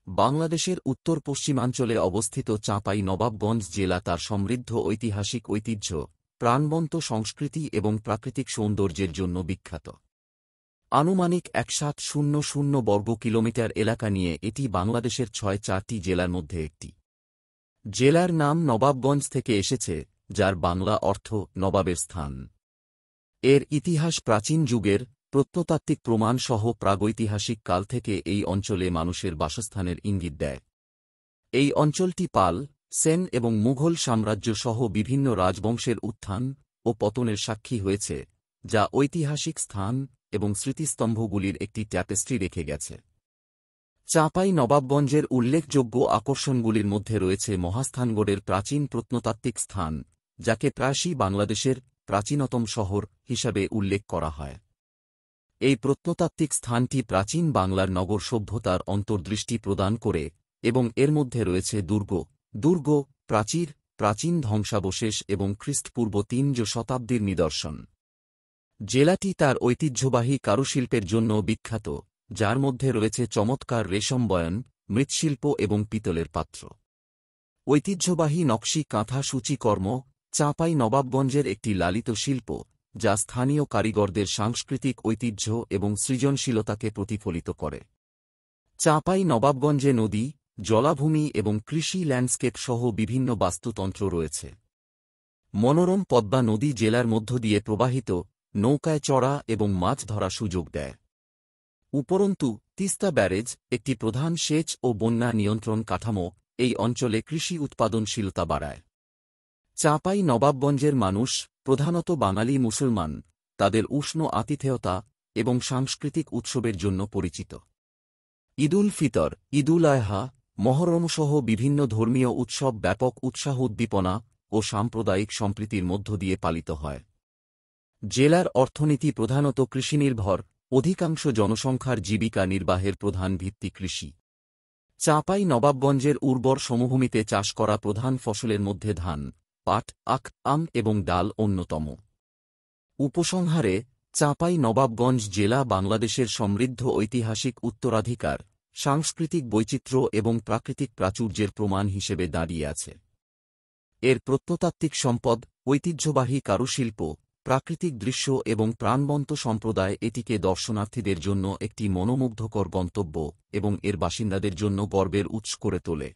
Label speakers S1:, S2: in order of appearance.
S1: বাংলাদেশের উত্তর পশ্চিমাঞ্চলে অবস্থিত চাঁপাই নবাবগঞ্জ জেলা তার সমৃদ্ধ ঐতিহাসিক ঐতিহ্য, প্রাণবন্ত সংস্কৃতি এবং প্রাকৃতিক সৌন্দর্যের জন্য বিখ্যাত। আনুমানিক ১৭০০ বর্গ কিলোমিটার এলাকা নিয়ে এটি বাংলাদেশের ৬-৪টি জেলার মধ্যে একটি। জেলার নাম নবাবগঞ্জ থেকে এসেছে, যার বাংলা অর্থ নবাবের স্থান। এর ইতিহাস প্রাচীন যুগের, প্রত্নতাত্ত্বিক প্রমাণ সহ প্রাগৈতিহাসিক কাল থেকে এই অঞ্চলে মানুষের বাসস্থানের ইঙ্গিত দেয়। এই অঞ্চলটি পাল, সেন এবং মুঘল সাম্রাজ্য সহ বিভিন্ন রাজবংশের উত্থান ও পতনের সাক্ষী হয়েছে, যা ঐতিহাসিক স্থান এবং স্মৃতিস্তম্ভগুলির একটি ট্যাপেস্ট্রি রেখে গেছে। চাঁপাই নবাবগঞ্জের উল্লেখযোগ্য আকর্ষণগুলির মধ্যে রয়েছে মহাস্থানগড়ের প্রাচীন প্রত্নতাত্ত্বিক স্থান, যাকে প্রায়শই বাংলাদেশের প্রাচীনতম শহর হিসাবে উল্লেখ করা হয়। এই প্রত্নতাত্ত্বিক স্থানটি প্রাচীন বাংলার নগর সভ্যতার অন্তর্দৃষ্টি প্রদান করে এবং এর মধ্যে রয়েছে দুর্গ, প্রাচীর, প্রাচীন ধ্বংসাবশেষ এবং খ্রিস্টপূর্ব ৩য় শতাব্দীর নিদর্শন। জেলাটি তার ঐতিহ্যবাহী কারুশিল্পের জন্য বিখ্যাত, যার মধ্যে রয়েছে চমৎকার রেশম বয়ন, মৃৎশিল্প এবং পিতলের পাত্র। ঐতিহ্যবাহী নকশি কাঁথা সূচিকর্ম চাঁপাই নবাবগঞ্জের একটি লালিত শিল্প, যা স্থানীয় কারিগরদের সাংস্কৃতিক ঐতিহ্য এবং সৃজনশীলতাকে প্রতিফলিত করে। চাঁপাই নবাবগঞ্জে নদী, জলাভূমি এবং কৃষি ল্যান্ডস্কেপ সহ বিভিন্ন বাস্তুতন্ত্র রয়েছে। মনোরম পদ্মা নদী জেলার মধ্য দিয়ে প্রবাহিত, নৌকায় চড়া এবং মাছ ধরা সুযোগ দেয়। উপরন্তু, তিস্তা ব্যারেজ, একটি প্রধান সেচ ও বন্যা নিয়ন্ত্রণ কাঠামো, এই অঞ্চলে কৃষি উৎপাদনশীলতা বাড়ায়। চাঁপাই নবাবগঞ্জের মানুষ, প্রধানত বাঙালি মুসলমান, তাদের উষ্ণ আতিথেয়তা এবং সাংস্কৃতিক উৎসবের জন্য পরিচিত। ঈদুল ফিতর, ঈদুল আযহা, মহরম সহ বিভিন্ন ধর্মীয় উৎসব ব্যাপক উৎসাহ উদ্দীপনা ও সাম্প্রদায়িক সম্প্রীতির মধ্য দিয়ে পালিত হয়। জেলার অর্থনীতি প্রধানত কৃষিনির্ভর, অধিকাংশ জনসংখ্যার জীবিকা নির্বাহের প্রধান ভিত্তি কৃষি। চাঁপাই নবাবগঞ্জের উর্বর সমভূমিতে চাষ করা প্রধান ফসলের মধ্যে ধান, পাট, আখ, আম এবং ডাল অন্যতম। উপসংহারে, চাঁপাই নবাবগঞ্জ জেলা বাংলাদেশের সমৃদ্ধ ঐতিহাসিক উত্তরাধিকার, সাংস্কৃতিক বৈচিত্র্য এবং প্রাকৃতিক প্রাচুর্যের প্রমাণ হিসেবে দাঁড়িয়ে আছে। এর প্রত্নতাত্ত্বিক সম্পদ, ঐতিহ্যবাহী কারুশিল্প, প্রাকৃতিক দৃশ্য এবং প্রাণবন্ত সম্প্রদায় এটিকে দর্শনার্থীদের জন্য একটি মনোমুগ্ধকর গন্তব্য এবং এর বাসিন্দাদের জন্য গর্বের উৎস করে তোলে।